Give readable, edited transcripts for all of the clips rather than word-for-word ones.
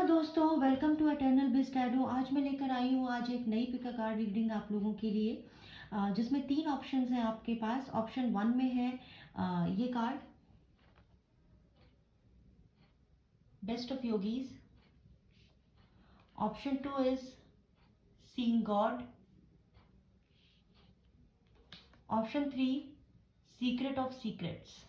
दोस्तों, welcome to eternal बिज tarot. आज मैं लेकर आई हूँ आज एक नई पिक अ कार्ड रीडिंग आप लोगों के लिए, जिसमें 3 ऑप्शंस हैं आपके पास। ऑप्शन 1 में है ये card, best of yogis. Option 2 is seeing God. Option 3 secret of secrets.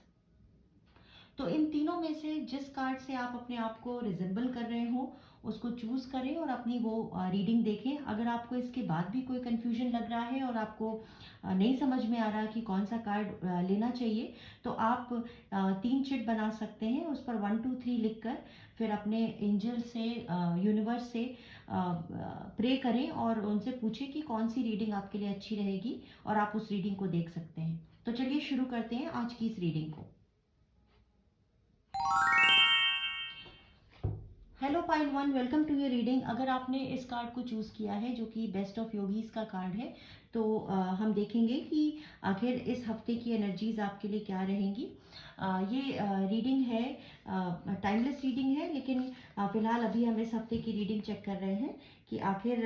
तो इन तीनों में से जिस कार्ड से आप अपने आप को रिजेंबल कर रहे हो उसको चूज करें और अपनी वो रीडिंग देखें। अगर आपको इसके बाद भी कोई कंफ्यूजन लग रहा है और आपको नहीं समझ में आ रहा कि कौन सा कार्ड लेना चाहिए, तो आप 3 चिट बना सकते हैं। उस पर 1 2 3 लिख कर फिर अपने एंजल से, यूनिवर्स से प्रे करें और उनसे पूछें कि कौन सी रीडिंग आपके लिए अच्छी रहेगी, और आप उस रीडिंग को देख सकते हैं। तो चलिए शुरू करते हैं आज की इस रीडिंग को। Hello pile one, welcome to your reading. अगर आपने इस कार्ड को चूज़ किया है जो कि बेस्ट ऑफ योगीज का कार्ड है, तो हम देखेंगे कि आखिर इस हफ्ते की एनर्जीज आपके लिए क्या रहेंगी। ये रीडिंग है, टाइमलेस रीडिंग है, लेकिन फिलहाल अभी हम इस हफ्ते की रीडिंग चेक कर रहे हैं कि आखिर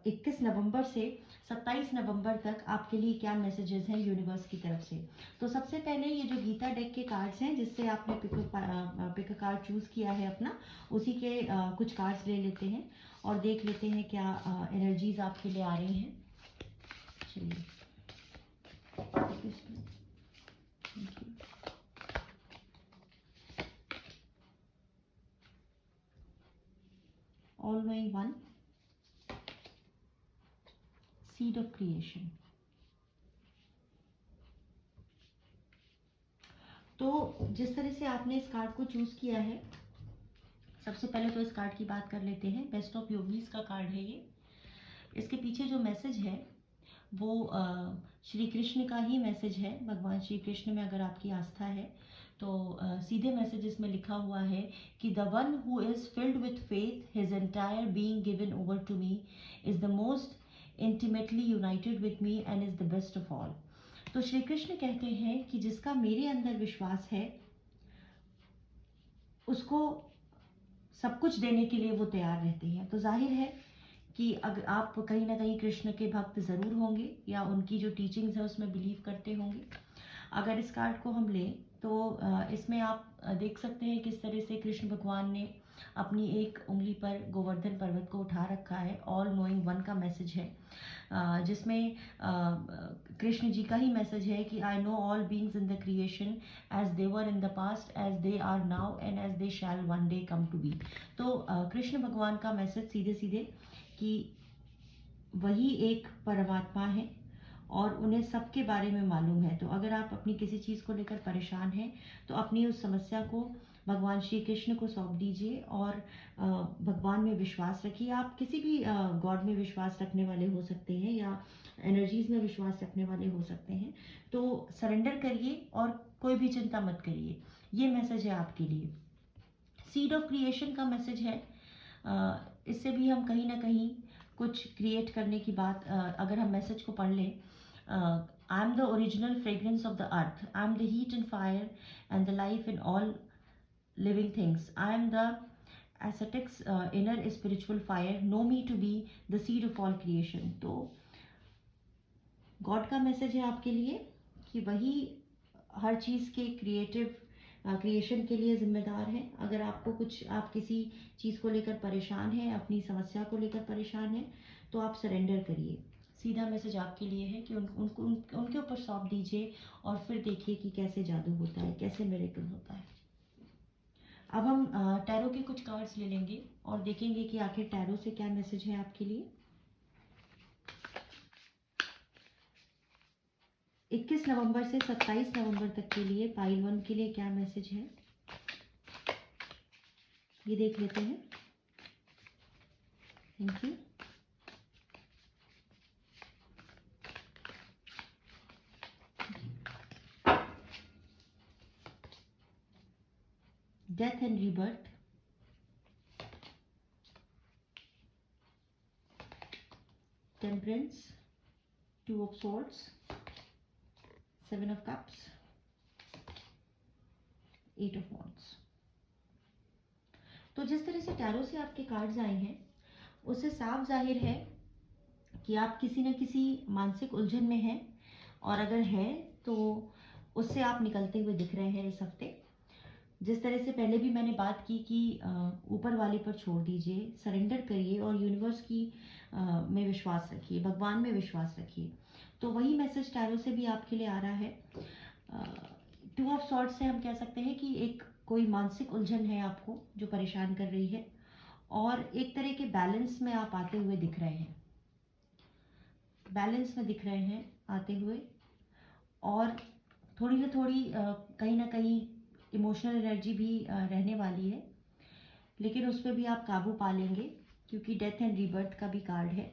21 नवंबर से 27 नवंबर तक आपके लिए क्या मैसेजेस हैं यूनिवर्स की तरफ से। तो सबसे पहले ये जो गीता डेक के कार्ड्स हैं जिससे आपने पिक कार्ड चूज़ किया है अपना, उसी के कुछ कार्ड्स ले लेते हैं और देख लेते हैं क्या एनर्जीज आपके लिए आ रही हैं। चलिए, all knowing one, seed of creation. तो जिस तरह से आपने इस कार्ड को चूज किया है, सबसे पहले तो इस कार्ड की बात कर लेते हैं। बेस्ट ऑफ योगीज का कार्ड है ये। इसके पीछे जो मैसेज है वो श्री कृष्ण का ही मैसेज है। भगवान श्री कृष्ण में अगर आपकी आस्था है तो सीधे मैसेज इसमें लिखा हुआ है कि the one who is filled with faith, his entire being given over to me, is the most intimately united with me and is the best of all. तो श्री कृष्ण कहते हैं कि जिसका मेरे अंदर विश्वास है उसको सब कुछ देने के लिए वो तैयार रहते हैं। तो जाहिर है कि अगर आप कहीं ना कहीं कृष्ण के भक्त ज़रूर होंगे या उनकी जो टीचिंग्स है उसमें बिलीव करते होंगे। अगर इस कार्ड को हम लें तो इसमें आप देख सकते हैं किस तरह से कृष्ण भगवान ने अपनी एक उंगली पर गोवर्धन पर्वत को उठा रखा है। ऑल नोइंग वन का मैसेज है, जिसमें कृष्ण जी का ही मैसेज है कि I know all beings in the creation as they were in the past, as they are now and as they shall one day come to be. तो कृष्ण भगवान का मैसेज सीधे सीधे कि वही एक परमात्मा है और उन्हें सबके बारे में मालूम है। तो अगर आप अपनी किसी चीज़ को लेकर परेशान हैं तो अपनी उस समस्या को भगवान श्री कृष्ण को सौंप दीजिए और भगवान में विश्वास रखिए। आप किसी भी गॉड में विश्वास रखने वाले हो सकते हैं या एनर्जीज में विश्वास रखने वाले हो सकते हैं। तो सरेंडर करिए और कोई भी चिंता मत करिए। ये मैसेज है आपके लिए। सीड ऑफ क्रिएशन का मैसेज है, इससे भी हम कहीं ना कहीं कुछ क्रिएट करने की बात, अगर हम मैसेज को पढ़ लें, I am the original fragrance of the earth, I am the heat and fire and the life in all living things. I am the ascetics inner spiritual fire. Know me to be the seed of all creation. तो God का message है आपके लिए कि वही हर चीज़ के creation के लिए जिम्मेदार है। अगर आपको कुछ, आप किसी चीज़ को लेकर परेशान हैं, अपनी समस्या को लेकर परेशान हैं, तो आप सरेंडर करिए। सीधा मैसेज आपके लिए है कि उनके ऊपर सौंप दीजिए और फिर देखिए कि कैसे जादू होता है, कैसे मिरेकल होता है। अब हम टैरो के कुछ कार्ड्स ले लेंगे और देखेंगे कि आखिर टैरो से क्या मैसेज है आपके लिए। 21 नवंबर से 27 नवंबर तक के लिए पाइल वन के लिए क्या मैसेज है, ये देख लेते हैं। Thank you. Death and rebirth, temperance, 2 of swords, 7 of cups, 8 of wands। तो जिस तरह से टैरो से आपके कार्ड्स आए हैं उससे साफ जाहिर है कि आप किसी न किसी मानसिक उलझन में हैं, और अगर हैं तो उससे आप निकलते हुए दिख रहे हैं इस हफ्ते। जिस तरह से पहले भी मैंने बात की कि ऊपर वाले पर छोड़ दीजिए, सरेंडर करिए और यूनिवर्स की में विश्वास रखिए, भगवान में विश्वास रखिए। तो वही मैसेज टैरो से भी आपके लिए आ रहा है। टू ऑफ सॉर्ड से हम कह सकते हैं कि एक कोई मानसिक उलझन है आपको जो परेशान कर रही है, और एक तरह के बैलेंस में आप आते हुए दिख रहे हैं, बैलेंस में दिख रहे हैं आते हुए। और थोड़ी ना थोड़ी कहीं ना कहीं इमोशनल एनर्जी भी रहने वाली है, लेकिन उस पर भी आप काबू पा लेंगे क्योंकि डेथ एंड रीबर्थ का भी कार्ड है।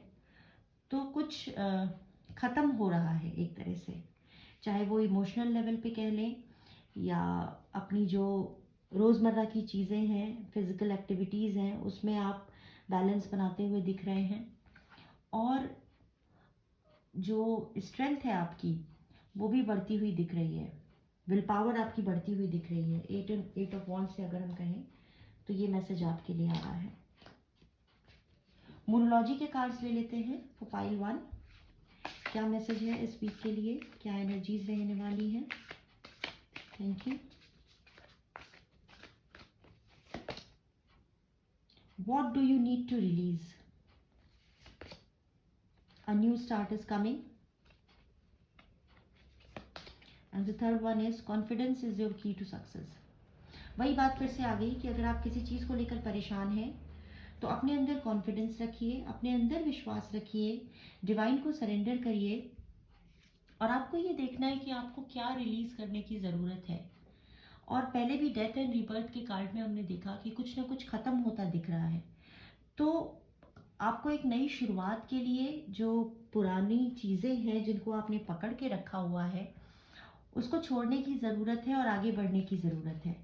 तो कुछ ख़त्म हो रहा है एक तरह से, चाहे वो इमोशनल लेवल पे कह लें या अपनी जो रोज़मर्रा की चीज़ें हैं, फिज़िकल एक्टिविटीज़ हैं, उसमें आप बैलेंस बनाते हुए दिख रहे हैं। और जो स्ट्रेंथ है आपकी वो भी बढ़ती हुई दिख रही है, विल पावर आपकी बढ़ती हुई दिख रही है। एट ऑफ वॉन्ड्स से अगर हम कहें तो ये मैसेज आपके लिए आ रहा है। मोनोलॉजी के कार्ड्स ले लेते हैं फॉर पाइल 1। क्या मैसेज है इस वीक के लिए, क्या एनर्जीज रहने वाली हैं? Thank you. What do you need to release? A new start is coming. And the third one is confidence is your key to success. वही बात फिर से आ गई कि अगर आप किसी चीज़ को लेकर परेशान हैं तो अपने अंदर कॉन्फिडेंस रखिए, अपने अंदर विश्वास रखिए, डिवाइन को सरेंडर करिए, और आपको ये देखना है कि आपको क्या रिलीज करने की ज़रूरत है। और पहले भी डेथ एंड रीबर्थ के कार्ड में हमने देखा कि कुछ ना कुछ ख़त्म होता दिख रहा है। तो आपको एक नई शुरुआत के लिए जो पुरानी चीज़ें हैं जिनको आपने पकड़ के रखा हुआ है उसको छोड़ने की ज़रूरत है और आगे बढ़ने की ज़रूरत है।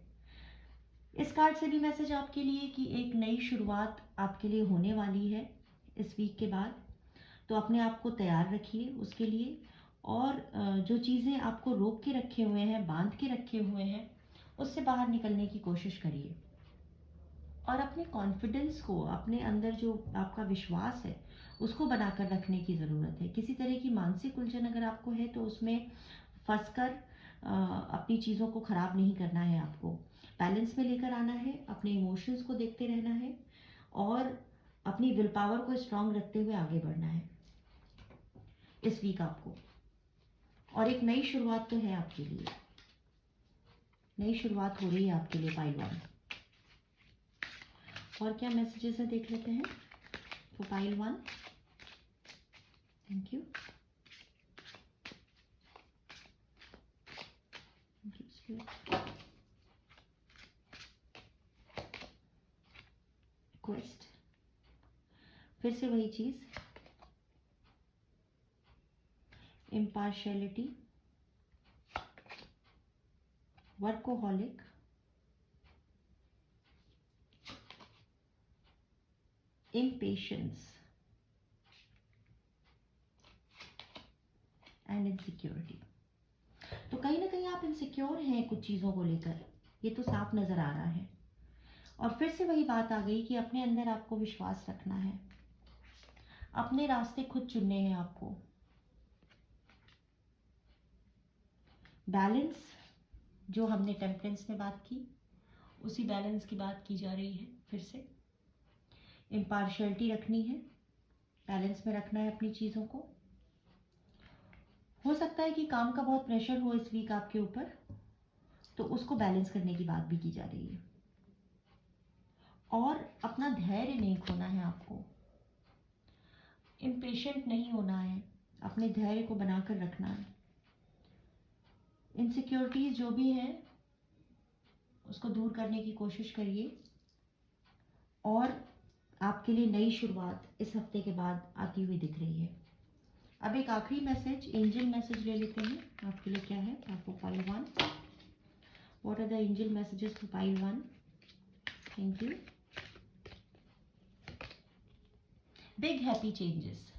इस कार्ड से भी मैसेज आपके लिए कि एक नई शुरुआत आपके लिए होने वाली है इस वीक के बाद। तो अपने आप को तैयार रखिए उसके लिए, और जो चीज़ें आपको रोक के रखे हुए हैं, बांध के रखे हुए हैं, उससे बाहर निकलने की कोशिश करिए। और अपने कॉन्फिडेंस को, अपने अंदर जो आपका विश्वास है उसको बनाकर रखने की ज़रूरत है। किसी तरह की मानसिक उलझन अगर आपको है तो उसमें फंसकर अपनी चीज़ों को ख़राब नहीं करना है, आपको बैलेंस में लेकर आना है, अपने इमोशंस को देखते रहना है और अपनी विल पावर को स्ट्रांग रखते हुए आगे बढ़ना है इस वीक आपको। और एक नई शुरुआत तो है आपके लिए, नई शुरुआत हो रही है आपके लिए पाइल 1। और क्या मैसेजेस है देख लेते हैं for pile 1। Thank you. Quest, फिर से वही चीज, impartiality, workaholic, impatience and insecurity. तो कहीं ना कहीं आप इनसिक्योर हैं कुछ चीज़ों को लेकर, ये तो साफ नज़र आ रहा है। और फिर से वही बात आ गई कि अपने अंदर आपको विश्वास रखना है, अपने रास्ते खुद चुनने हैं आपको। बैलेंस, जो हमने टेम्परेंस में बात की उसी बैलेंस की बात की जा रही है फिर से। इम्पार्शियलिटी रखनी है, बैलेंस में रखना है अपनी चीज़ों को। हो सकता है कि काम का बहुत प्रेशर हो इस वीक आपके ऊपर, तो उसको बैलेंस करने की बात भी की जा रही है। और अपना धैर्य नहीं खोना है आपको, इम्पेशेंट नहीं होना है, अपने धैर्य को बनाकर रखना है। इनसिक्योरिटीज जो भी हैं उसको दूर करने की कोशिश करिए, और आपके लिए नई शुरुआत इस हफ्ते के बाद आती हुई दिख रही है। अब एक आखिरी मैसेज, एंजल मैसेज ले लेते हैं आपके लिए क्या है आपको pile 1। What are the angel messages for pile 1? Thank you. Big happy changes,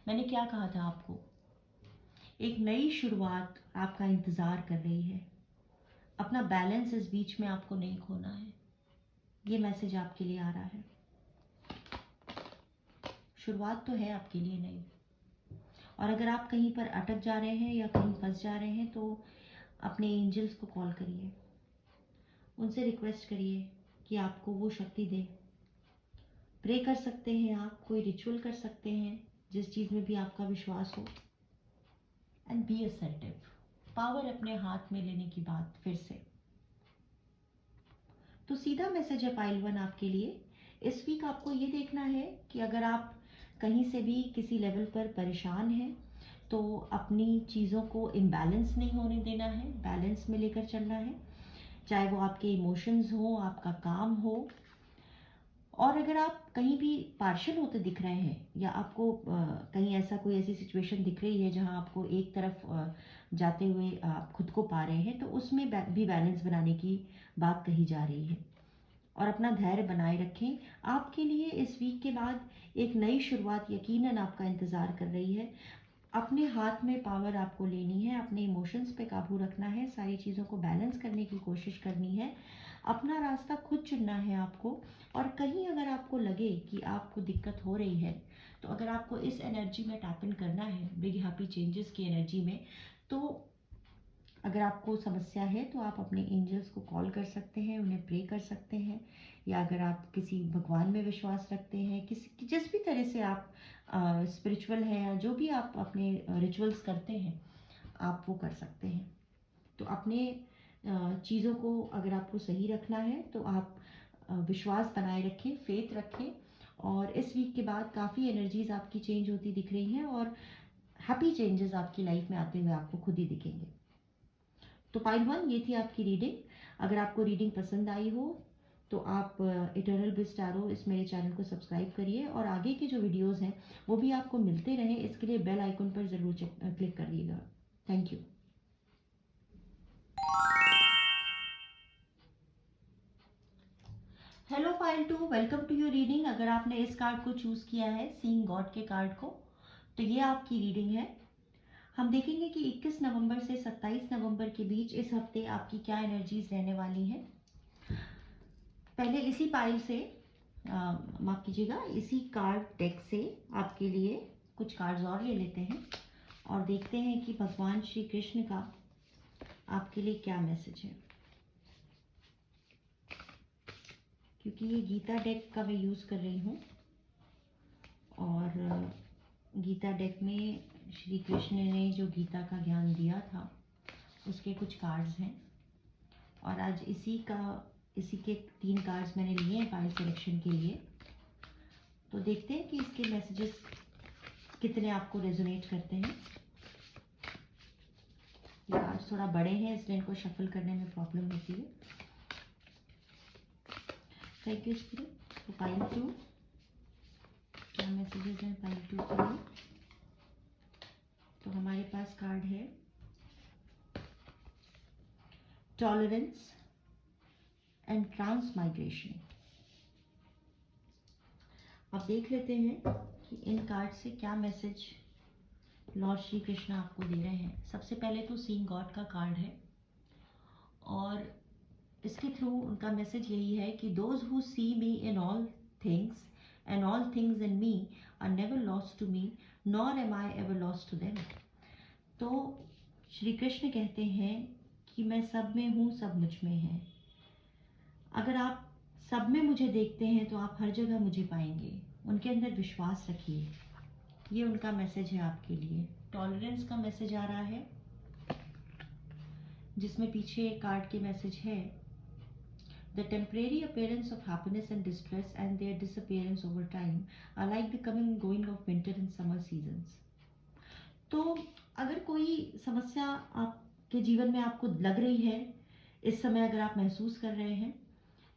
मैंने क्या कहा था आपको, एक नई शुरुआत आपका इंतज़ार कर रही है। अपना बैलेंस इस बीच में आपको नहीं खोना है। ये मैसेज आपके लिए आ रहा है। शुरुआत तो है आपके लिए नई। और अगर आप कहीं पर अटक जा रहे हैं या कहीं फंस जा रहे हैं तो अपने एंजल्स को कॉल करिए, उनसे रिक्वेस्ट करिए कि आपको वो शक्ति दे। प्रे कर सकते हैं आप, कोई रिचुअल कर सकते हैं जिस चीज़ में भी आपका विश्वास हो। एंड बी असर्टिव, पावर अपने हाथ में लेने की बात फिर से। तो सीधा मैसेज है पाइल 1 आपके लिए। इस वीक आपको ये देखना है कि अगर आप कहीं से भी किसी लेवल पर परेशान हैं तो अपनी चीज़ों को इम्बैलेंस नहीं होने देना है, बैलेंस में लेकर चलना है। चाहे वो आपके इमोशंस हो, आपका काम हो। और अगर आप कहीं भी पार्शल होते दिख रहे हैं या आपको कहीं ऐसा कोई ऐसी सिचुएशन दिख रही है जहां आपको एक तरफ जाते हुए आप खुद को पा रहे हैं, तो उसमें भी बैलेंस बनाने की बात कही जा रही है। और अपना धैर्य बनाए रखें। आपके लिए इस वीक के बाद एक नई शुरुआत यकीनन आपका इंतज़ार कर रही है। अपने हाथ में पावर आपको लेनी है, अपने इमोशंस पे काबू रखना है, सारी चीज़ों को बैलेंस करने की कोशिश करनी है, अपना रास्ता खुद चुनना है आपको। और कहीं अगर आपको लगे कि आपको दिक्कत हो रही है, तो अगर आपको इस एनर्जी में टैप इन करना है, बिग हैप्पी चेंजेस की एनर्जी में, तो अगर आपको समस्या है तो आप अपने एंजल्स को कॉल कर सकते हैं, उन्हें प्रे कर सकते हैं। या अगर आप किसी भगवान में विश्वास रखते हैं, किसी जिस भी तरह से आप स्पिरिचुअल हैं या जो भी आप अपने रिचुअल्स करते हैं, आप वो कर सकते हैं। तो अपने चीज़ों को अगर आपको सही रखना है तो आप विश्वास बनाए रखें, फेथ रखें। और इस वीक के बाद काफ़ी एनर्जीज आपकी चेंज होती दिख रही हैं और हैप्पी चेंजेस आपकी लाइफ में आते हुए आपको खुद ही दिखेंगे। तो पाइल 1 ये थी आपकी रीडिंग। अगर आपको रीडिंग पसंद आई हो तो आप इटर्नल ब्लिस टैरो इस मेरे चैनल को सब्सक्राइब करिए और आगे के जो वीडियोस हैं वो भी आपको मिलते रहें, इसके लिए बेल आइकन पर ज़रूर क्लिक करिएगा। Thank you. Hello pile 2, welcome to your reading. अगर आपने इस कार्ड को चूज़ किया है, सीइंग गॉड के कार्ड को, तो ये आपकी रीडिंग है। हम देखेंगे कि 21 नवंबर से 27 नवंबर के बीच इस हफ्ते आपकी क्या एनर्जीज रहने वाली हैं। पहले इसी पाइल से माफ कीजिएगा, इसी कार्ड डेक से आपके लिए कुछ कार्ड्स और ले लेते हैं और देखते हैं कि भगवान श्री कृष्ण का आपके लिए क्या मैसेज है। क्योंकि ये गीता डेक का मैं यूज़ कर रही हूँ और गीता डेक में श्री कृष्ण ने जो गीता का ज्ञान दिया था उसके कुछ कार्ड्स हैं। और आज इसी के 3 कार्ड्स मैंने लिए हैं फाइल सिलेक्शन के लिए। तो देखते हैं कि इसके मैसेजेस कितने आपको रेजोनेट करते हैं। ये कार्ड्स थोड़ा बड़े हैं इसलिए इनको शफल करने में प्रॉब्लम होती है। Thank you spirit. तो फाइल 2 क्या मैसेजेस हैं फाइल 2 के लिए। तो हमारे पास कार्ड है टॉलरेंस एंड ट्रांसमाइग्रेशन। अब देख लेते हैं कि इन कार्ड से क्या मैसेज लॉर्ड श्री कृष्ण आपको दे रहे हैं। सबसे पहले तो सीइंग गॉड का कार्ड है और इसके थ्रू उनका मैसेज यही है कि those who see me in all things and all things in me are never lost to me nor am I ever lost to them. तो श्री कृष्ण कहते हैं कि मैं सब में हूँ, सब मुझ में है। अगर आप सब में मुझे देखते हैं तो आप हर जगह मुझे पाएंगे। उनके अंदर विश्वास रखिए। ये उनका मैसेज है आपके लिए। टॉलरेंस का मैसेज आ रहा है जिसमें पीछे कार्ड के मैसेज है the temporary appearance of happiness and distress and their disappearance over time are like the coming going of winter and summer seasons. तो अगर कोई समस्या आपके जीवन में आपको लग रही है इस समय, अगर आप महसूस कर रहे हैं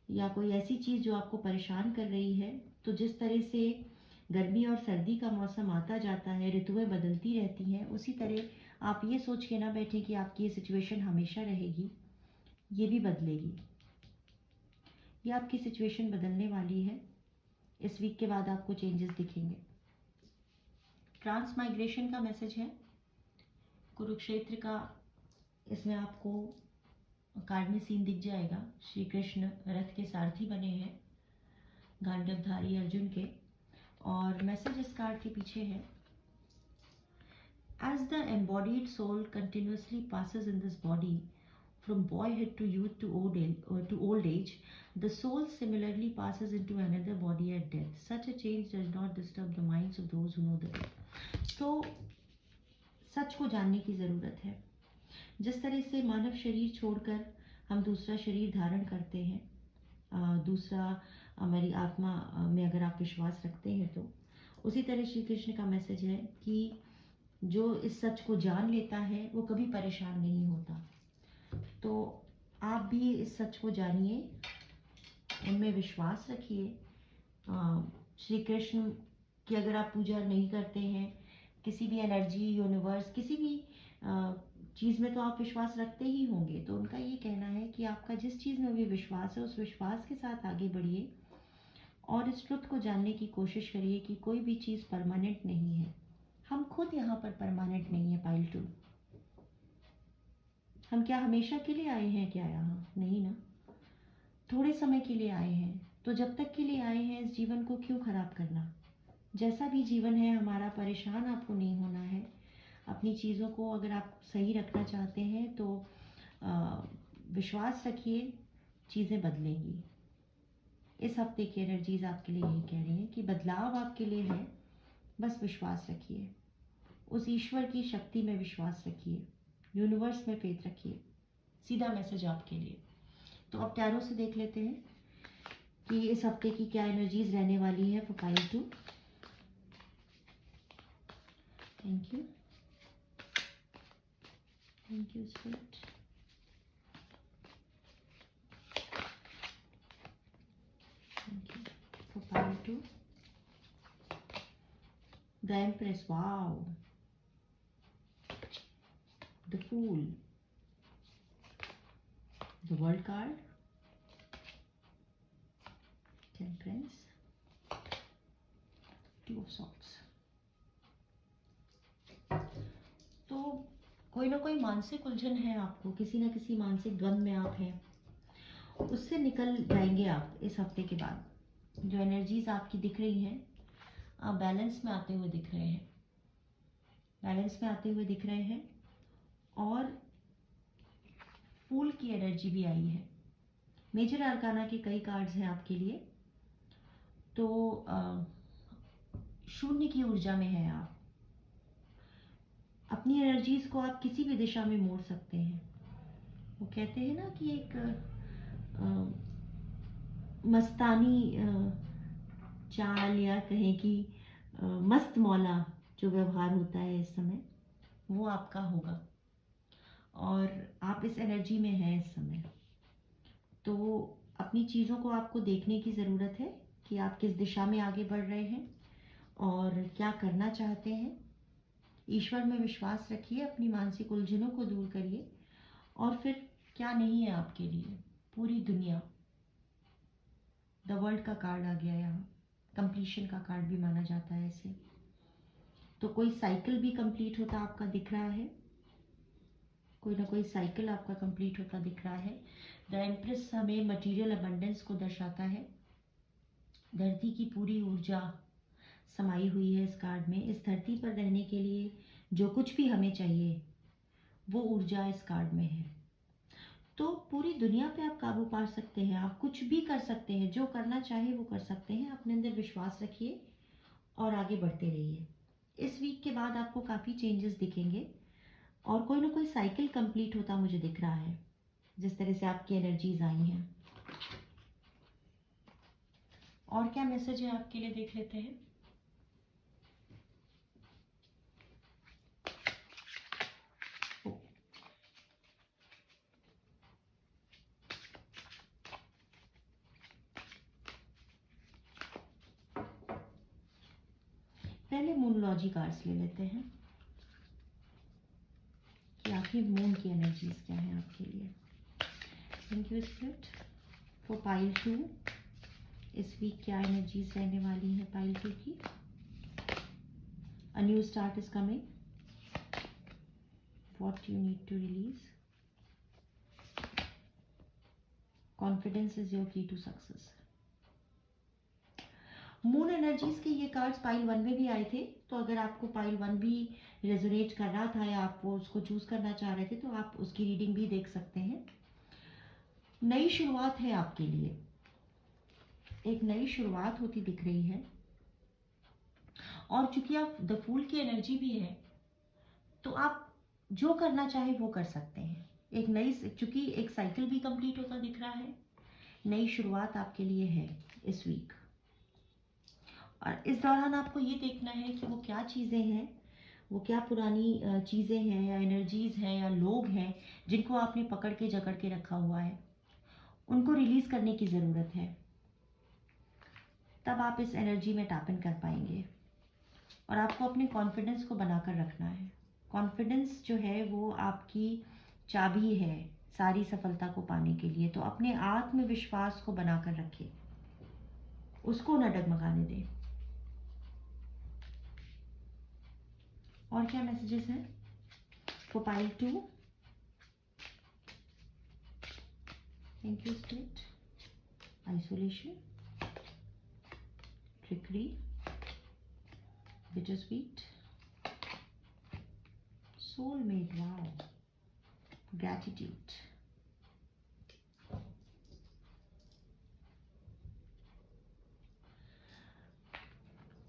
या कोई ऐसी चीज़ जो आपको परेशान कर रही है, तो जिस तरह से गर्मी और सर्दी का मौसम आता जाता है, ऋतुएं बदलती रहती हैं, उसी तरह आप ये सोच के ना बैठें कि आपकी ये सिचुएशन हमेशा रहेगी। ये भी बदलेगी। ये आपकी सिचुएशन बदलने वाली है। इस वीक के बाद आपको चेंजेस दिखेंगे। ट्रांसमाइग्रेशन का मैसेज है कुरुक्षेत्र का। इसमें आपको कार्ड में सीन दिख जाएगा, श्री कृष्ण रथ के सारथी बने हैं, गांडवधारी अर्जुन के। और मैसेज इस कार्ड के पीछे है, as the embodied soul continuously passes in this body from boyhood to youth to old age, the soul similarly passes into another body at death. Such a change does not disturb the minds of those who know the truth. तो सच को जानने की ज़रूरत है। जिस तरह से मानव शरीर छोड़कर हम दूसरा शरीर धारण करते हैं, दूसरा हमारी आत्मा में अगर आप विश्वास रखते हैं, तो उसी तरह श्री कृष्ण का मैसेज है कि जो इस सच को जान लेता है वो कभी परेशान नहीं होता। तो आप भी इस सच को जानिए, उनमें विश्वास रखिए। श्री कृष्ण की अगर आप पूजा नहीं करते हैं, किसी भी एनर्जी, यूनिवर्स, किसी भी चीज़ में तो आप विश्वास रखते ही होंगे। तो उनका ये कहना है कि आपका जिस चीज़ में भी विश्वास है, उस विश्वास के साथ आगे बढ़िए और इस ट्रुथ को जानने की कोशिश करिए कि कोई भी चीज़ परमानेंट नहीं है। हम खुद यहाँ पर परमानेंट नहीं है पाइल 2। हम क्या हमेशा के लिए आए हैं क्या यहाँ? नहीं ना, थोड़े समय के लिए आए हैं। तो जब तक के लिए आए हैं, इस जीवन को क्यों खराब करना? जैसा भी जीवन है हमारा, परेशान आपको नहीं होना है। अपनी चीज़ों को अगर आप सही रखना चाहते हैं तो विश्वास रखिए, चीज़ें बदलेंगी। इस हफ्ते की एनर्जीज आपके लिए यही कह रही हैं कि बदलाव आपके लिए है, बस विश्वास रखिए, उस ईश्वर की शक्ति में विश्वास रखिए, यूनिवर्स में फेथ रखिए। सीधा मैसेज आपके लिए। तो अब टैरो से देख लेते हैं कि इस हफ्ते की क्या एनर्जीज रहने वाली है for pile 2। Thank you, thank you spirit. Thank you for pile 2। The empress, wow, the fool, the world card, temperance, 2 of swords। तो कोई ना कोई मानसिक उलझन है आपको, किसी ना किसी मानसिक द्वंद में आप हैं, उससे निकल जाएंगे आप इस हफ्ते के बाद। जो एनर्जीज आपकी दिख रही हैं, आप बैलेंस में आते हुए दिख रहे हैं, बैलेंस में आते हुए दिख रहे हैं। और फूल की एनर्जी भी आई है। मेजर आर्काना के कई कार्ड्स हैं आपके लिए। तो शून्य की ऊर्जा में है आप। अपनी एनर्जीज को आप किसी भी दिशा में मोड़ सकते हैं। वो कहते हैं ना कि एक मस्तानी चाल, या कहें कि मस्त मौला जो व्यवहार होता है इस समय, वो आपका होगा। और आप इस एनर्जी में हैं इस समय। तो अपनी चीज़ों को आपको देखने की ज़रूरत है कि आप किस दिशा में आगे बढ़ रहे हैं और क्या करना चाहते हैं। ईश्वर में विश्वास रखिए, अपनी मानसिक उलझनों को दूर करिए। और फिर क्या नहीं है आपके लिए, पूरी दुनिया, द वर्ल्ड का कार्ड आ गया यहाँ। कंप्लीशन का कार्ड भी माना जाता है इसे। तो कोई साइकिल भी कंप्लीट होता आपका दिख रहा है, कोई ना कोई साइकिल आपका कंप्लीट होता दिख रहा है। द एम्प्रेस हमें मटेरियल अबंडेंस को दर्शाता है। धरती की पूरी ऊर्जा समाई हुई है इस कार्ड में। इस धरती पर रहने के लिए जो कुछ भी हमें चाहिए, वो ऊर्जा इस कार्ड में है। तो पूरी दुनिया पे आप काबू पा सकते हैं, आप कुछ भी कर सकते हैं, जो करना चाहे वो कर सकते हैं। अपने अंदर विश्वास रखिए और आगे बढ़ते रहिए। इस वीक के बाद आपको काफ़ी चेंजेस दिखेंगे और कोई ना कोई साइकिल कंप्लीट होता मुझे दिख रहा है, जिस तरह से आपकी एनर्जीज आई हैं। और क्या मैसेज है आपके लिए, देख लेते हैं। पहले मूनलॉजी कार्ड्स ले लेते हैं कि आखिर मून की एनर्जीज क्या है आपके लिए। Thank you spirit for pile 2। इस वीक क्या एनर्जीज रहने वाली है पाइल 2 की। A new start is coming, what you need to release. Confidence is your key to success. Moon energies के ये कार्ड्स पाइल 1 में भी आए थे, तो अगर आपको पाइल 1 भी रेजोनेट कर रहा था या आप वो उसको चूज करना चाह रहे थे तो आप उसकी रीडिंग भी देख सकते हैं। नई शुरुआत है आपके लिए, एक नई शुरुआत होती दिख रही है। और चूंकि आप द फूल की एनर्जी भी है तो आप जो करना चाहे वो कर सकते हैं। एक नई, चूंकि एक साइकिल भी कंप्लीट होता दिख रहा है, नई शुरुआत आपके लिए है इस वीक। और इस दौरान आपको ये देखना है कि वो क्या चीज़ें हैं, वो क्या पुरानी चीज़ें हैं या एनर्जीज हैं या लोग हैं जिनको आपने पकड़ के जकड़ के रखा हुआ है, उनको रिलीज करने की ज़रूरत है। तब आप इस एनर्जी में टैप इन कर पाएंगे। और आपको अपने कॉन्फिडेंस को बनाकर रखना है। कॉन्फिडेंस जो है वो आपकी चाबी है सारी सफलता को पाने के लिए। तो अपने आत्मविश्वास को बनाकर रखें, उसको न डगमगाने दें। और क्या मैसेजेस हैं for pile 2? Thank you spirit. Isolation, trickery, bittersweet, soulmate, wow, gratitude।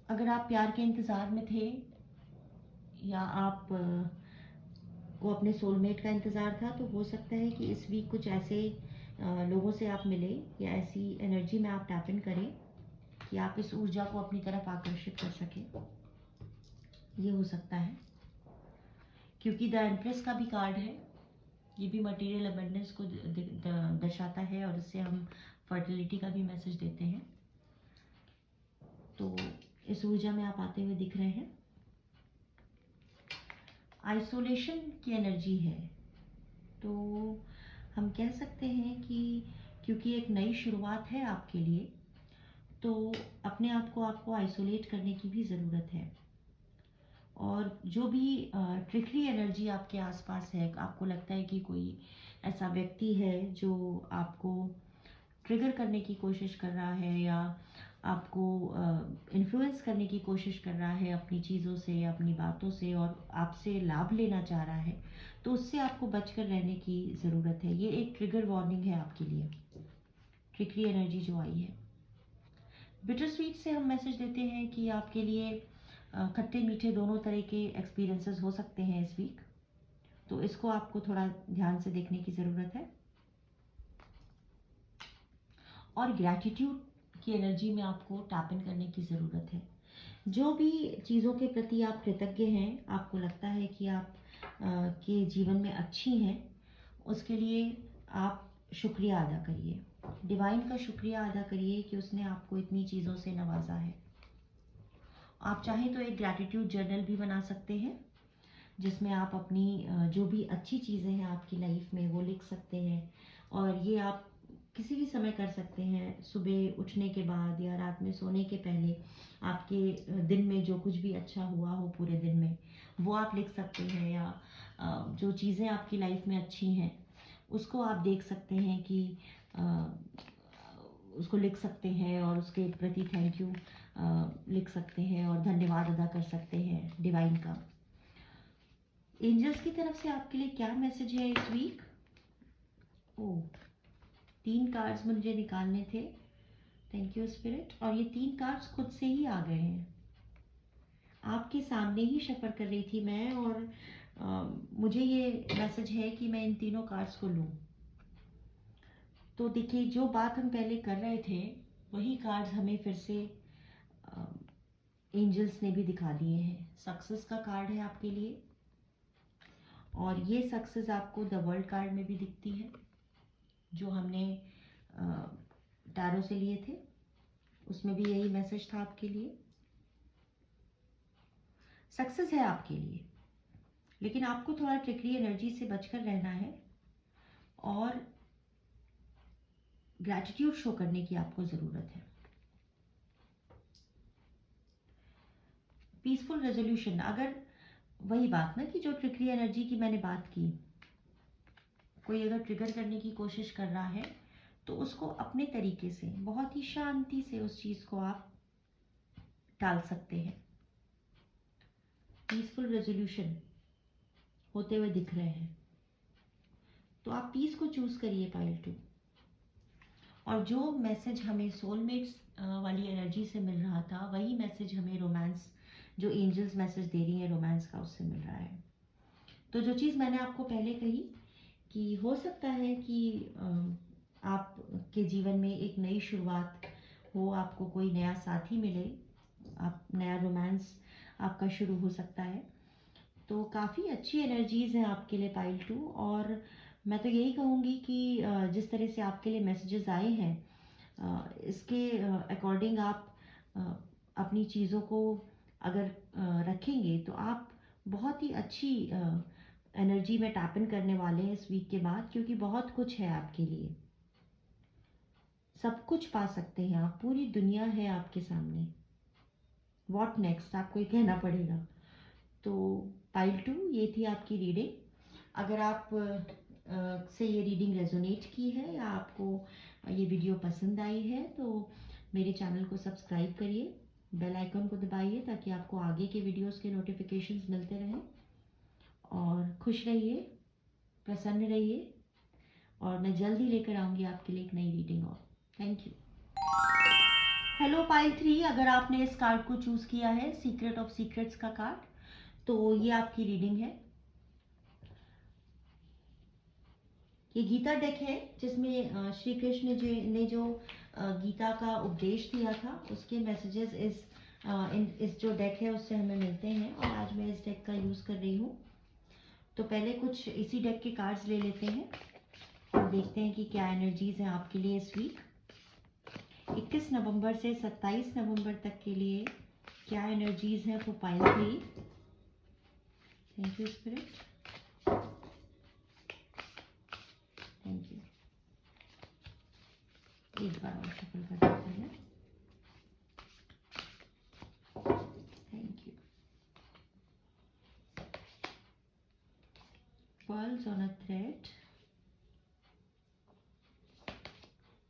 अगर आप प्यार के इंतज़ार में थे या आप को अपने सोलमेट का इंतज़ार था, तो हो सकता है कि इस वीक कुछ ऐसे लोगों से आप मिले या ऐसी एनर्जी में आप टैप इन करें कि आप इस ऊर्जा को अपनी तरफ आकर्षित कर सकें। ये हो सकता है क्योंकि द एम्प्रेस का भी कार्ड है, ये भी मटेरियल अबंडेंस को दर्शाता है और इससे हम फर्टिलिटी का भी मैसेज देते हैं। तो इस ऊर्जा में आप आते हुए दिख रहे हैं। आइसोलेशन की एनर्जी है, तो हम कह सकते हैं कि क्योंकि एक नई शुरुआत है आपके लिए, तो अपने आप को आपको आइसोलेट करने की भी ज़रूरत है। और जो भी ट्रिकरी एनर्जी आपके आसपास है, आपको लगता है कि कोई ऐसा व्यक्ति है जो आपको ट्रिगर करने की कोशिश कर रहा है या आपको इन्फ्लुएंस करने की कोशिश कर रहा है अपनी चीज़ों से या अपनी बातों से और आपसे लाभ लेना चाह रहा है, तो उससे आपको बचकर रहने की ज़रूरत है। ये एक ट्रिगर वार्निंग है आपके लिए, ट्रिकरी एनर्जी जो आई है। बिटर स्वीट से हम मैसेज देते हैं कि आपके लिए खट्टे मीठे दोनों तरह के एक्सपीरियंसेस हो सकते हैं इस वीक, तो इसको आपको थोड़ा ध्यान से देखने की ज़रूरत है। और ग्रैटिट्यूड की एनर्जी में आपको टैप इन करने की ज़रूरत है। जो भी चीज़ों के प्रति आप कृतज्ञ हैं, आपको लगता है कि आप के जीवन में अच्छी हैं, उसके लिए आप शुक्रिया अदा करिए। डिवाइन का शुक्रिया अदा करिए कि उसने आपको इतनी चीज़ों से नवाजा है। आप चाहें तो एक ग्रैटिट्यूड जर्नल भी बना सकते हैं जिसमें आप अपनी जो भी अच्छी चीज़ें हैं आपकी लाइफ में वो लिख सकते हैं। और ये आप किसी भी समय कर सकते हैं, सुबह उठने के बाद या रात में सोने के पहले। आपके दिन में जो कुछ भी अच्छा हुआ हो पूरे दिन में वो आप लिख सकते हैं, या जो चीज़ें आपकी लाइफ में अच्छी हैं उसको आप देख सकते हैं कि उसको लिख सकते हैं और उसके प्रति थैंक यू लिख सकते हैं और धन्यवाद अदा कर सकते हैं डिवाइन का। एंजल्स की तरफ से आपके लिए क्या मैसेज है इस वीक? ओह, 3 कार्ड्स मुझे निकालने थे। Thank you spirit. और ये 3 कार्ड्स खुद से ही आ गए हैं। आपके सामने ही शफर कर रही थी मैं और मुझे ये मैसेज है कि मैं इन तीनों कार्ड्स को लूँ। तो देखिए, जो बात हम पहले कर रहे थे वही कार्ड्स हमें फिर से एंजल्स ने भी दिखा दिए हैं। सक्सेस का कार्ड है आपके लिए और ये सक्सेस आपको द वर्ल्ड कार्ड में भी दिखती है जो हमने टैरो से लिए थे, उसमें भी यही मैसेज था आपके लिए। सक्सेस है आपके लिए, लेकिन आपको थोड़ा ट्रिकरी एनर्जी से बचकर रहना है और ग्रैटिट्यूड शो करने की आपको ज़रूरत है। पीसफुल रेजोल्यूशन, अगर वही बात ना कि जो ट्रिकरी एनर्जी की मैंने बात की, कोई अगर ट्रिगर करने की कोशिश कर रहा है तो उसको अपने तरीके से बहुत ही शांति से उस चीज़ को आप टाल सकते हैं। पीसफुल रेजोल्यूशन होते हुए दिख रहे हैं, तो आप पीस को चूज करिए पाइल 2। और जो मैसेज हमें सोलमेट्स वाली एनर्जी से मिल रहा था, वही मैसेज हमें रोमांस, जो एंजल्स मैसेज दे रही है रोमांस का, उससे मिल रहा है। तो जो चीज़ मैंने आपको पहले कही कि हो सकता है कि आपके जीवन में एक नई शुरुआत हो, आपको कोई नया साथी मिले, आप नया रोमांस आपका शुरू हो सकता है। तो काफ़ी अच्छी एनर्जीज़ हैं आपके लिए पाइल 2। और मैं तो यही कहूँगी कि जिस तरह से आपके लिए मैसेजेस आए हैं, इसके अकॉर्डिंग आप अपनी चीज़ों को अगर रखेंगे तो आप बहुत ही अच्छी एनर्जी में टैप इन करने वाले हैं इस वीक के बाद, क्योंकि बहुत कुछ है आपके लिए। सब कुछ पा सकते हैं आप, पूरी दुनिया है आपके सामने। व्हाट नेक्स्ट, आपको ये कहना पड़ेगा। तो पाइल 2, ये थी आपकी रीडिंग। अगर आप से ये रीडिंग रेजोनेट की है या आपको ये वीडियो पसंद आई है, तो मेरे चैनल को सब्सक्राइब करिए, बेल आइकन को दबाइए, ताकि आपको आगे के वीडियोस के नोटिफिकेशंस मिलते रहें। और खुश रहिए, प्रसन्न रहिए, और मैं जल्दी लेकर आऊँगी आपके लिए एक नई रीडिंग और। Thank you. हेलो पाइल 3, अगर आपने इस कार्ड को चूज़ किया है, सीक्रेट ऑफ सीक्रेट्स का कार्ड, तो ये आपकी रीडिंग है। ये गीता डेक है, जिसमें श्री कृष्ण जी ने जो गीता का उपदेश दिया था, उसके मैसेजेस इस जो डेक है उससे हमें मिलते हैं। और आज मैं इस डेक का यूज़ कर रही हूँ। तो पहले कुछ इसी डेक के कार्ड्स ले लेते हैं और देखते हैं कि क्या एनर्जीज हैं आपके लिए इस वीक। 21 नवंबर से 27 नवंबर तक के लिए क्या एनर्जीज हैं for pile 3। Thank you spirit, thank you. एक बार और शफल कर देते हैं। Thank you. Pearls on a thread,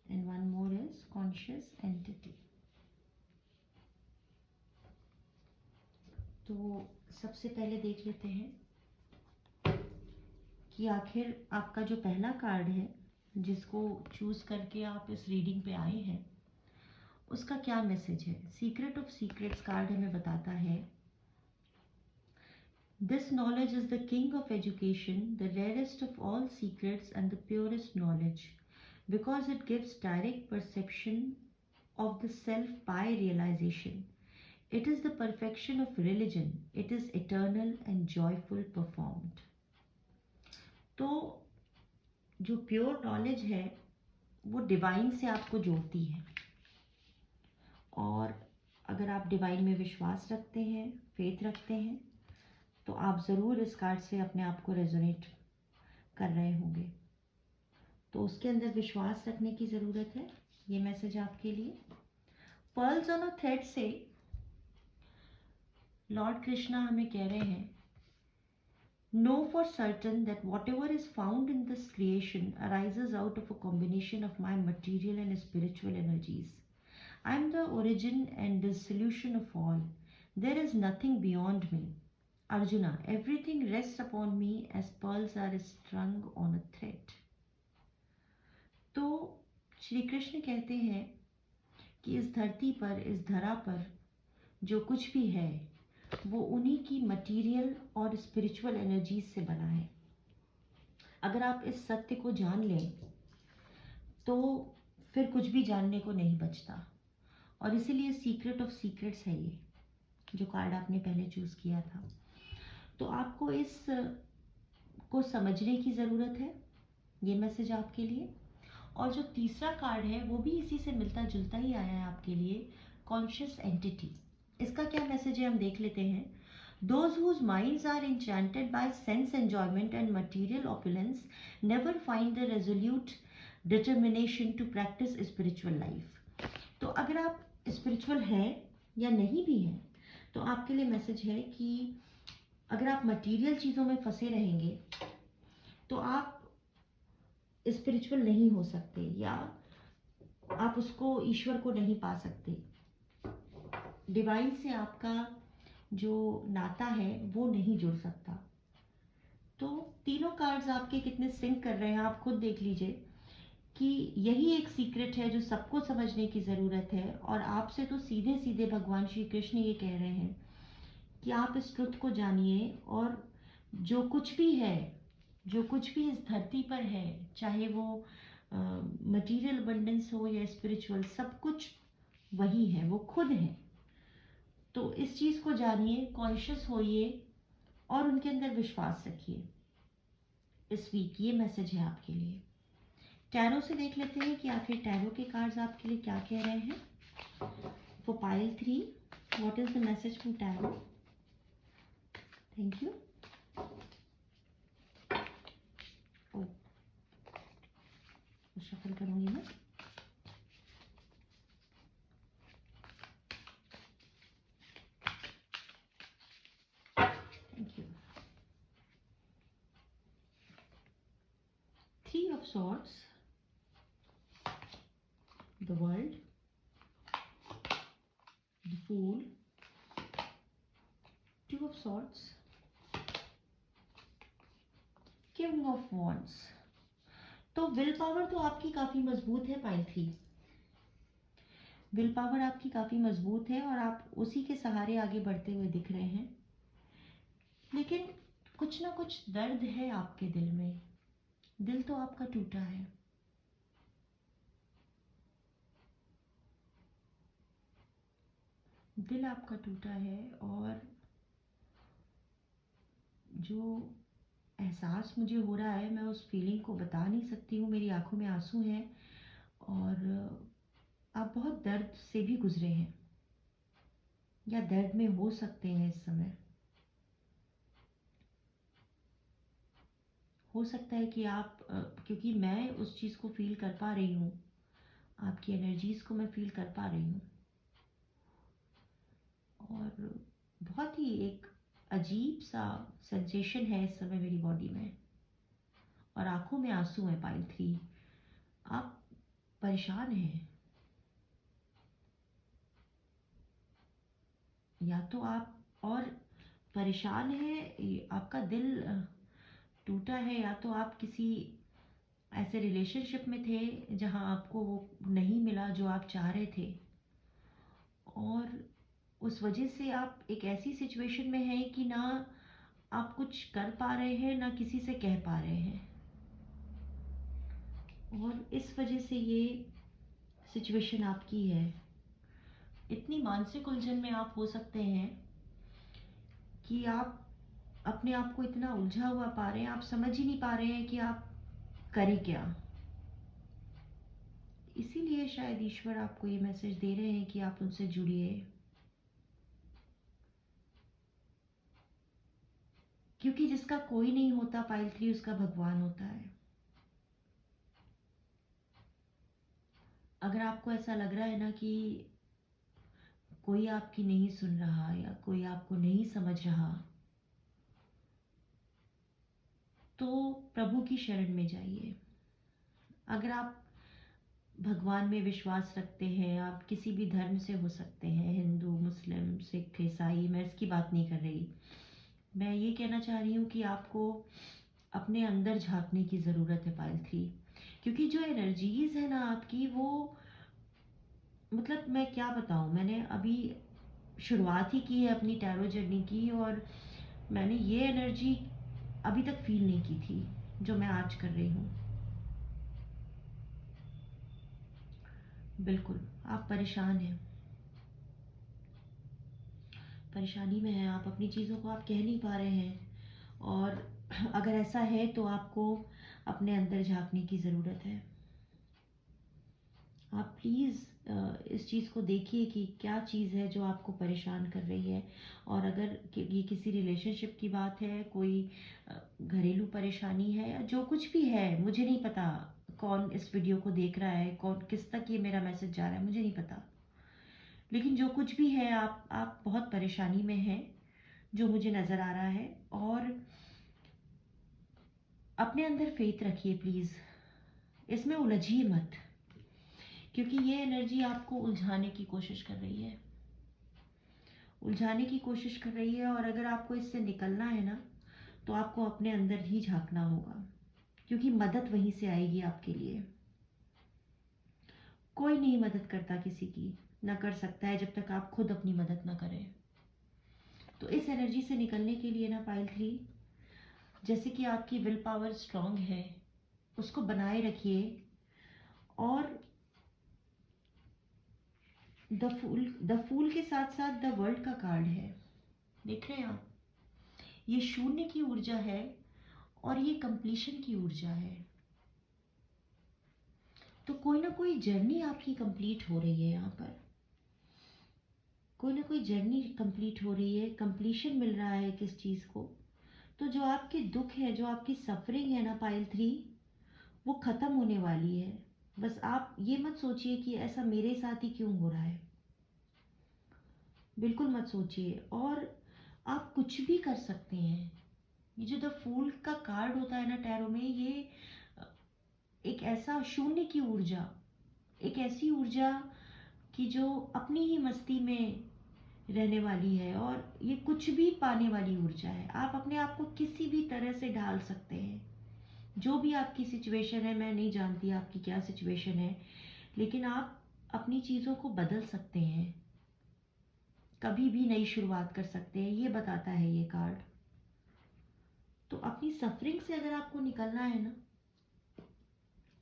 and one more is conscious entity. तो सबसे पहले देख लेते हैं कि आखिर आपका जो पहला कार्ड है, जिसको चूज करके आप इस रीडिंग पे आए हैं, उसका क्या मैसेज है। सीक्रेट ऑफ सीक्रेट्स कार्ड हमें बताता है, this knowledge is the king of education, the rarest of all secrets and the purest knowledge, because it gives direct perception of the self by realization. It is the perfection of religion. It is eternal and joyful performed. तो जो pure knowledge है वो divine से आपको जोड़ती है। और अगर आप डिवाइन में विश्वास रखते हैं, फेथ रखते हैं, तो आप ज़रूर इस कार्ड से अपने आप को रेजोनेट कर रहे होंगे। तो उसके अंदर विश्वास रखने की ज़रूरत है। ये मैसेज आपके लिए। पर्ल्स ऑन अ थ्रेड से लॉर्ड कृष्णा हमें कह रहे हैं, know for certain that whatever is found in this creation arises out of a combination of my material and spiritual energies. I am the origin and the solution of all. There is nothing beyond me. Arjuna, everything rests upon me as pearls are strung on a thread. तो श्री कृष्ण कहते हैं कि इस धरती पर, इस धरा पर जो कुछ भी है, वो उन्हीं की मटीरियल और स्पिरिचुअल एनर्जीज से बना है। अगर आप इस सत्य को जान लें तो फिर कुछ भी जानने को नहीं बचता। और इसीलिए सीक्रेट ऑफ सीक्रेट्स है ये जो कार्ड आपने पहले चूज किया था। तो आपको इस को समझने की ज़रूरत है। ये मैसेज आपके लिए। और जो तीसरा कार्ड है वो भी इसी से मिलता जुलता ही आया है आपके लिए, कॉन्शियस एंटिटी। इसका क्या मैसेज है हम देख लेते हैं। Those whose minds are enchanted by sense enjoyment and material opulence never find the resolute determination to practice spiritual life. तो अगर आप स्पिरिचुअल हैं या नहीं भी हैं, तो आपके लिए मैसेज है कि अगर आप मटेरियल चीज़ों में फंसे रहेंगे तो आप स्पिरिचुअल नहीं हो सकते, या आप उसको, ईश्वर को नहीं पा सकते। डिवाइन से आपका जो नाता है वो नहीं जुड़ सकता। तो तीनों कार्ड्स आपके कितने सिंक कर रहे हैं आप खुद देख लीजिए कि यही एक सीक्रेट है जो सबको समझने की ज़रूरत है। और आपसे तो सीधे सीधे भगवान श्री कृष्ण ये कह रहे हैं कि आप इस ट्रुथ को जानिए, और जो कुछ भी है, जो कुछ भी इस धरती पर है, चाहे वो मटेरियल अबंडेंस हो या स्पिरिचुअल, सब कुछ वही है, वो खुद है। तो इस चीज़ को जानिए, कॉन्शियस होइए और उनके अंदर विश्वास रखिए। इस वीक ये मैसेज है आपके लिए। टैरो से देख लेते हैं कि आखिर टैरो के कार्ड्स आपके लिए क्या कह रहे हैं। For pile 3, what is the message from tarot? Thank you. Shuffle करूंगी मैं। Thank you. 3 of swords, the world, the fool, 2 of swords, king of wands। तो विल पावर तो आपकी काफी मजबूत है पाइल 3। विल पावर आपकी काफी मजबूत है और आप उसी के सहारे आगे बढ़ते हुए दिख रहे हैं। लेकिन कुछ ना कुछ दर्द है आपके दिल में। दिल तो आपका टूटा है। दिल आपका टूटा है और जो एहसास मुझे हो रहा है, मैं उस फीलिंग को बता नहीं सकती हूँ। मेरी आंखों में आंसू हैं और आप बहुत दर्द से भी गुजरे हैं या दर्द में हो सकते हैं इस समय। हो सकता है कि आप क्योंकि मैं उस चीज़ को फील कर पा रही हूँ, आपकी एनर्जीज को मैं फील कर पा रही हूँ। और बहुत ही एक अजीब सा सेंसेशन है इस समय मेरी बॉडी में, और आंखों में आंसू हैं पाइल 3। आप परेशान हैं, या तो आप और परेशान हैं, आपका दिल टूटा है, या तो आप किसी ऐसे रिलेशनशिप में थे जहां आपको वो नहीं मिला जो आप चाह रहे थे, और उस वजह से आप एक ऐसी सिचुएशन में हैं कि ना आप कुछ कर पा रहे हैं ना किसी से कह पा रहे हैं। और इस वजह से ये सिचुएशन आपकी है। इतनी मानसिक उलझन में आप हो सकते हैं कि आप अपने आप को इतना उलझा हुआ पा रहे हैं, आप समझ ही नहीं पा रहे हैं कि आप करें क्या। इसीलिए शायद ईश्वर आपको ये मैसेज दे रहे हैं कि आप उनसे जुड़िए, क्योंकि जिसका कोई नहीं होता पाइल 3, उसका भगवान होता है। अगर आपको ऐसा लग रहा है ना कि कोई आपकी नहीं सुन रहा या कोई आपको नहीं समझ रहा, तो प्रभु की शरण में जाइए। अगर आप भगवान में विश्वास रखते हैं, आप किसी भी धर्म से हो सकते हैं, हिंदू, मुस्लिम, सिख, ईसाई, मैं इसकी बात नहीं कर रही। मैं ये कहना चाह रही हूँ कि आपको अपने अंदर झांकने की ज़रूरत है पाइल 3। क्योंकि जो एनर्जीज है ना आपकी, वो मतलब मैं क्या बताऊँ, मैंने अभी शुरुआत ही की है अपनी टैरो जर्नी की, और मैंने ये एनर्जी अभी तक फील नहीं की थी जो मैं आज कर रही हूँ। बिल्कुल आप परेशान हैं, परेशानी में हैं आप, अपनी चीज़ों को आप कह नहीं पा रहे हैं। और अगर ऐसा है तो आपको अपने अंदर झांकने की ज़रूरत है। आप प्लीज़ इस चीज़ को देखिए कि क्या चीज़ है जो आपको परेशान कर रही है। और अगर ये किसी रिलेशनशिप की बात है, कोई घरेलू परेशानी है, या जो कुछ भी है, मुझे नहीं पता कौन इस वीडियो को देख रहा है, कौन किस तक ये मेरा मैसेज जा रहा है, मुझे नहीं पता। लेकिन जो कुछ भी है, आप बहुत परेशानी में हैं जो मुझे नज़र आ रहा है। और अपने अंदर फेथ रखिए प्लीज़, इसमें उलझिए मत। क्योंकि ये एनर्जी आपको उलझाने की कोशिश कर रही है, उलझाने की कोशिश कर रही है। और अगर आपको इससे निकलना है ना, तो आपको अपने अंदर ही झांकना होगा, क्योंकि मदद वहीं से आएगी आपके लिए। कोई नहीं मदद करता किसी की, ना कर सकता है जब तक आप खुद अपनी मदद ना करें। तो इस एनर्जी से निकलने के लिए ना पाइल 3, जैसे कि आपकी विल पावर स्ट्रांग है, उसको बनाए रखिए। और द फूल के साथ साथ द वर्ल्ड का कार्ड है, देख रहे हैं आप? ये शून्य की ऊर्जा है और ये कंप्लीशन की ऊर्जा है। तो कोई ना कोई जर्नी आपकी कंप्लीट हो रही है यहाँ पर, कोई ना कोई जर्नी कंप्लीट हो रही है, कंप्लीशन मिल रहा है किस चीज़ को। तो जो आपके दुख है, जो आपकी सफरिंग है ना पाइल 3, वो ख़त्म होने वाली है। बस आप ये मत सोचिए कि ऐसा मेरे साथ ही क्यों हो रहा है, बिल्कुल मत सोचिए। और आप कुछ भी कर सकते हैं। ये जो द फूल का कार्ड होता है ना टैरो में, ये एक ऐसा शून्य की ऊर्जा, एक ऐसी ऊर्जा कि जो अपनी ही मस्ती में रहने वाली है, और ये कुछ भी पाने वाली ऊर्जा है। आप अपने आप को किसी भी तरह से ढाल सकते हैं, जो भी आपकी सिचुएशन है। मैं नहीं जानती आपकी क्या सिचुएशन है, लेकिन आप अपनी चीज़ों को बदल सकते हैं, कभी भी नई शुरुआत कर सकते हैं, ये बताता है ये कार्ड। तो अपनी सफरिंग से अगर आपको निकलना है ना,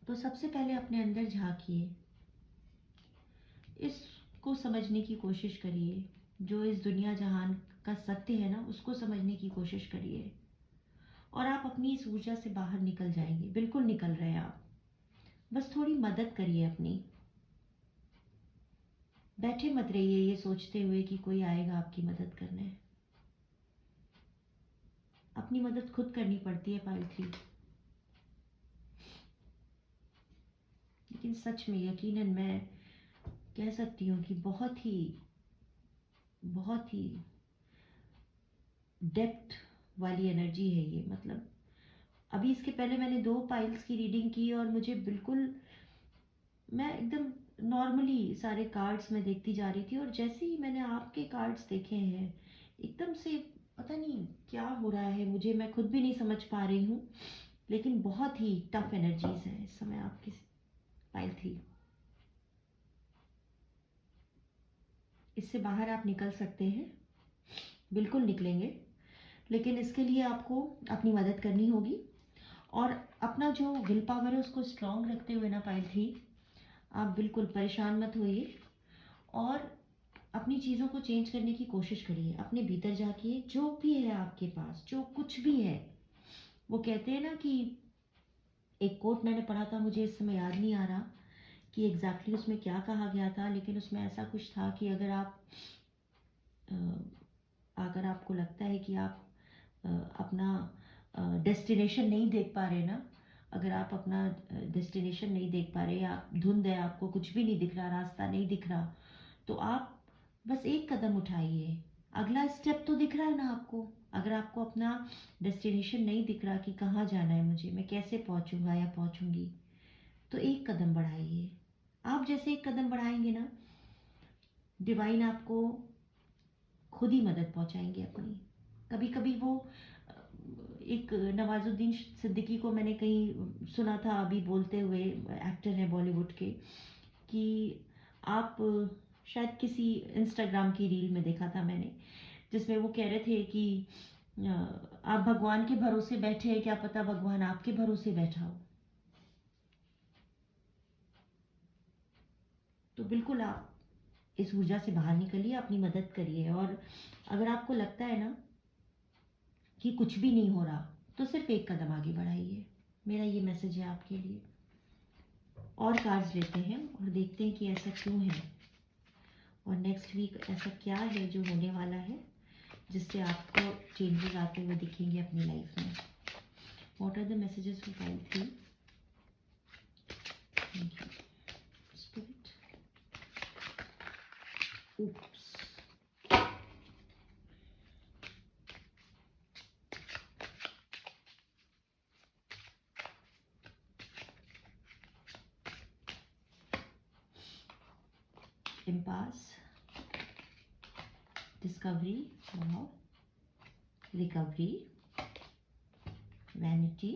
तो सबसे पहले अपने अंदर झांकिए, इसको समझने की कोशिश करिए। जो इस दुनिया जहान का सत्य है ना, उसको समझने की कोशिश करिए, और आप अपनी इस ऊर्जा से बाहर निकल जाएंगे। बिल्कुल निकल रहे हैं आप, बस थोड़ी मदद करिए अपनी। बैठे मत रहिए ये सोचते हुए कि कोई आएगा आपकी मदद करने। अपनी मदद खुद करनी पड़ती है पाइल 3। लेकिन सच में यकीनन मैं कह सकती हूँ कि बहुत ही डेप्थ वाली एनर्जी है ये। मतलब अभी इसके पहले मैंने 2 पाइल्स की रीडिंग की, और मुझे बिल्कुल, मैं एकदम नॉर्मली सारे कार्ड्स में देखती जा रही थी, और जैसे ही मैंने आपके कार्ड्स देखे हैं, एकदम से पता नहीं क्या हो रहा है मुझे, मैं खुद भी नहीं समझ पा रही हूँ। लेकिन बहुत ही टफ एनर्जीज हैं इस समय आपकी पाइल 3। इससे बाहर आप निकल सकते हैं, बिल्कुल निकलेंगे। लेकिन इसके लिए आपको अपनी मदद करनी होगी, और अपना जो विल पावर है उसको स्ट्रांग रखते हुए ना पाइल 3, आप बिल्कुल परेशान मत होइए, और अपनी चीज़ों को चेंज करने की कोशिश करिए। अपने भीतर जाकिए, जो भी है आपके पास, जो कुछ भी है। वो कहते हैं ना कि, एक कोट मैंने पढ़ा था, मुझे इस समय याद नहीं आ रहा कि एग्जैक्टली उसमें क्या कहा गया था, लेकिन उसमें ऐसा कुछ था कि अ, अगर आपको लगता है कि आप अपना डेस्टिनेशन नहीं देख पा रहे ना, अगर आप अपना डेस्टिनेशन नहीं देख पा रहे, आप धुंध है, आपको कुछ भी नहीं दिख रहा, रास्ता नहीं दिख रहा, तो आप बस एक कदम उठाइए। अगला स्टेप तो दिख रहा है ना आपको। अगर आपको अपना डेस्टिनेशन नहीं दिख रहा कि कहाँ जाना है मुझे, मैं कैसे पहुँचूंगा या पहुँचूंगी, तो एक कदम बढ़ाइए। आप जैसे एक कदम बढ़ाएंगे ना, डिवाइन आपको खुद ही मदद पहुंचाएंगे अपनी। कभी कभी वो एक नवाजुद्दीन सिद्दीकी को मैंने कहीं सुना था अभी बोलते हुए, एक्टर है बॉलीवुड के, कि आप शायद किसी इंस्टाग्राम की रील में देखा था मैंने, जिसमें वो कह रहे थे कि आप भगवान के भरोसे बैठे हैं, क्या पता भगवान आपके भरोसे बैठा हो। तो बिल्कुल आप इस ऊर्जा से बाहर निकलिए, अपनी मदद करिए। और अगर आपको लगता है ना कि कुछ भी नहीं हो रहा, तो सिर्फ एक कदम आगे बढ़ाइए। मेरा ये मैसेज है आपके लिए। और कार्ड्स लेते हैं और देखते हैं कि ऐसा क्यों है, और नेक्स्ट वीक ऐसा क्या है जो होने वाला है जिससे आपको चेंजेस आते हुए दिखेंगे अपनी लाइफ में। What are the messages for pile 3? Thank you spirit. Oops. Impasse, discovery, recovery, vanity,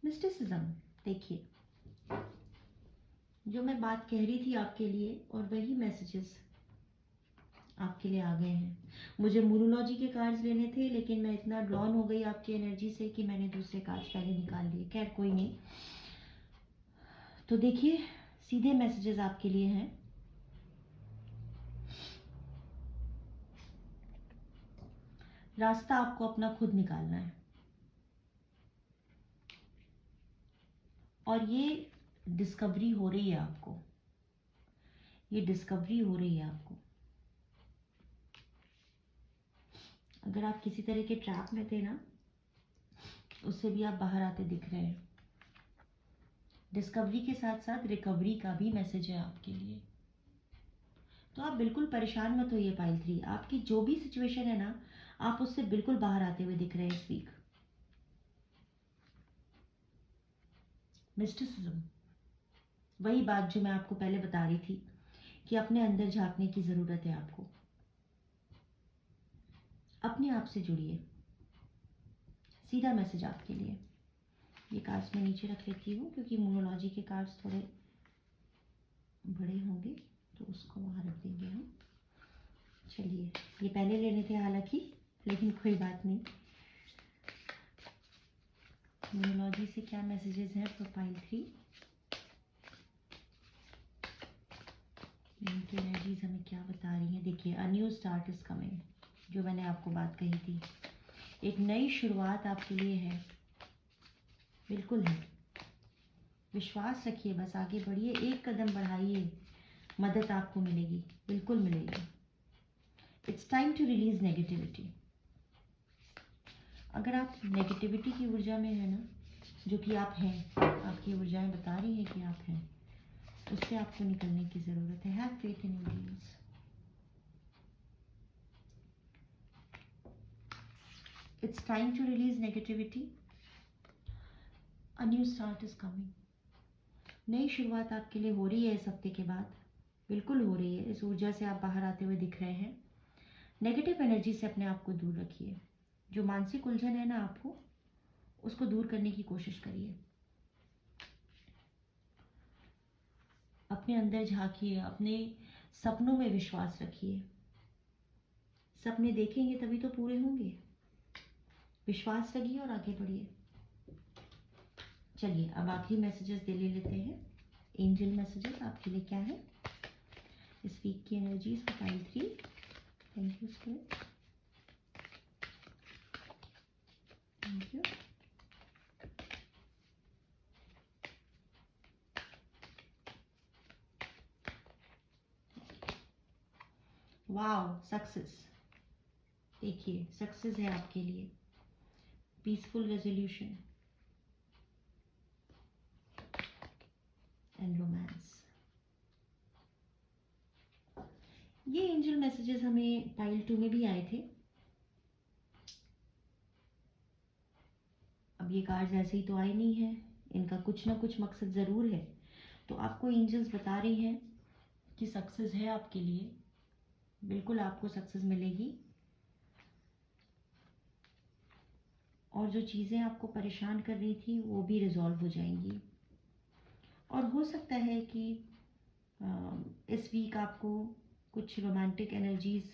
mysticism. देखिए, जो मैं बात कह रही थी आपके लिए, और वही मैसेजेस आपके लिए आ गए हैं। मुझे न्यूमरोलॉजी के कार्ड्स लेने थे, लेकिन मैं इतना ड्रॉन हो गई आपकी एनर्जी से कि मैंने दूसरे कार्ड्स पहले निकाल लिए। खैर कोई नहीं। तो देखिए, सीधे मैसेजेस आपके लिए हैं। रास्ता आपको अपना खुद निकालना है, और ये डिस्कवरी हो रही है आपको, ये डिस्कवरी हो रही है आपको। अगर आप किसी तरह के ट्रैप में थे ना, उससे भी आप बाहर आते दिख रहे हैं। डिस्कवरी के साथ साथ रिकवरी का भी मैसेज है आपके लिए। तो आप बिल्कुल परेशान मत होइए पाइल 3। आपकी जो भी सिचुएशन है ना, आप उससे बिल्कुल बाहर आते हुए दिख रहे हैं इस वीक। मिस्टिसिज्म, वही बात जो मैं आपको पहले बता रही थी कि अपने अंदर झांकने की जरूरत है आपको। अपने आप से जुड़िए। सीधा मैसेज आपके लिए। ये कार्ड्स मैं नीचे रख लेती हूँ, क्योंकि न्यूमरोलॉजी के कार्ड्स थोड़े बड़े होंगे, तो उसको वहाँ रख देंगे हम। चलिए, ये पहले लेने थे हालांकि, लेकिन कोई बात नहीं। न्यूमरोलॉजी से क्या मैसेजेस हैं फॉर पाइल 3? इनकी एनर्जीज हमें क्या बता रही हैं? देखिए, अ न्यू स्टार्ट इज कमिंग, जो मैंने आपको बात कही थी। एक नई शुरुआत आपके लिए है, बिल्कुल है। विश्वास रखिए, बस आगे बढ़िए, एक कदम बढ़ाइए, मदद आपको मिलेगी, बिल्कुल मिलेगी। It's time to release negativity. अगर आप नेगेटिविटी की ऊर्जा में है ना, जो कि आप हैं, आपकी ऊर्जाएं बता रही हैं कि आप हैं, उससे आपको निकलने की जरूरत है। Have faith in universe. It's time to release negativity. A new start is coming. नई शुरुआत आपके लिए हो रही है इस हफ्ते के बाद, बिल्कुल हो रही है। इस ऊर्जा से आप बाहर आते हुए दिख रहे हैं। नेगेटिव एनर्जी से अपने आप को दूर रखिए। जो मानसिक उलझन है ना आपको, उसको दूर करने की कोशिश करिए। अपने अंदर झांकिए, अपने सपनों में विश्वास रखिए। सपने देखेंगे तभी तो पूरे होंगे। विश्वास रखिए और आगे बढ़िए। चलिए, अब आखिरी मैसेजेस ले लेते हैं। एंजल मैसेजेस आपके लिए क्या है इस वीक की energies for pile 3? Thank you spirit, thank you. Wow, success. देखिए, सक्सेस है आपके लिए। Peaceful resolution and romance. ये एंजल मैसेजेस हमें पाइल 2 में भी आए थे। अब ये कार्ड्स ऐसे ही तो आए नहीं हैं, इनका कुछ ना कुछ मकसद ज़रूर है। तो आपको एंजल्स बता रही हैं कि सक्सेस है आपके लिए, बिल्कुल आपको सक्सेस मिलेगी। और जो चीज़ें आपको परेशान कर रही थी वो भी रिजॉल्व हो जाएंगी। और हो सकता है कि इस वीक आपको कुछ रोमांटिक एनर्जीज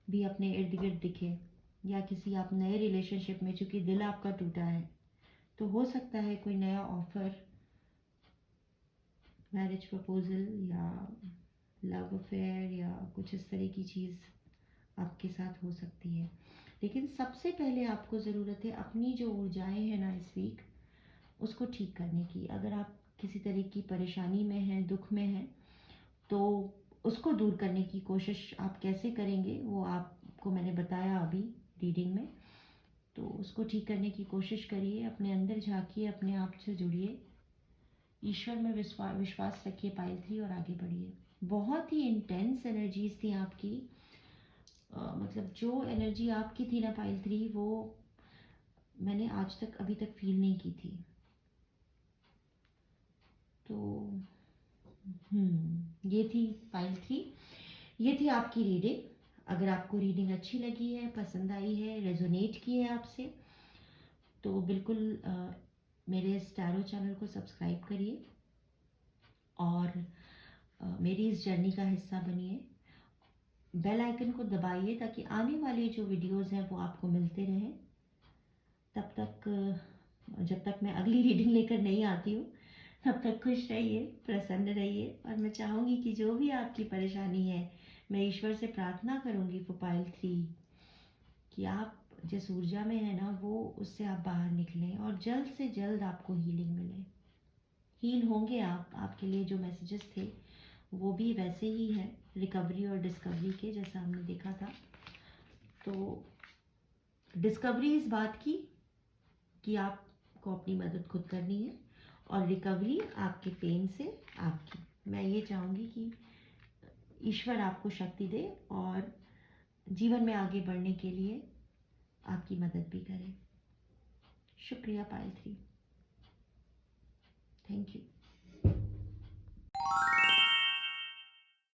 भी अपने इर्द गिर्द दिखे, या किसी आप नए रिलेशनशिप में, चूंकि दिल आपका टूटा है, तो हो सकता है कोई नया ऑफर, मैरिज प्रपोजल या लव अफेयर या कुछ इस तरह की चीज़ आपके साथ हो सकती है। लेकिन सबसे पहले आपको ज़रूरत है अपनी जो ऊर्जाएं हैं ना इस वीक, उसको ठीक करने की। अगर आप किसी तरह की परेशानी में हैं, दुख में हैं, तो उसको दूर करने की कोशिश आप कैसे करेंगे वो आपको मैंने बताया अभी रीडिंग में। तो उसको ठीक करने की कोशिश करिए, अपने अंदर झांकिए, अपने आप से जुड़िए, ईश्वर में विश्वास रखिए पाइल 3, और आगे बढ़िए। बहुत ही इंटेंस एनर्जीज थी आपकी। मतलब जो एनर्जी आपकी थी ना पाइल 3, वो मैंने आज तक अभी तक फील नहीं की थी। तो ये थी फाइल 3। ये थी आपकी रीडिंग। अगर आपको रीडिंग अच्छी लगी है, पसंद आई है, रेजोनेट की है आपसे, तो बिल्कुल मेरे इस टैरो चैनल को सब्सक्राइब करिए और मेरी इस जर्नी का हिस्सा बनिए। बेल आइकन को दबाइए ताकि आने वाली जो वीडियोस हैं वो आपको मिलते रहें। तब तक जब तक मैं अगली रीडिंग लेकर नहीं आती हूँ, तब तक खुश रहिए, प्रसन्न रहिए। और मैं चाहूँगी कि जो भी आपकी परेशानी है, मैं ईश्वर से प्रार्थना करूँगी फॉर पाइल 3 कि आप जिस ऊर्जा में है ना, वो उससे आप बाहर निकलें और जल्द से जल्द आपको हीलिंग मिले। हील होंगे आप। आपके लिए जो मैसेजेस थे वो भी वैसे ही हैं, रिकवरी और डिस्कवरी के, जैसा हमने देखा था। तो डिस्कवरी इस बात की कि आपको अपनी मदद खुद करनी है, और रिकवरी आपके पेन से आपकी। मैं ये चाहूँगी कि ईश्वर आपको शक्ति दे और जीवन में आगे बढ़ने के लिए आपकी मदद भी करे। शुक्रिया पायल 3। Thank you.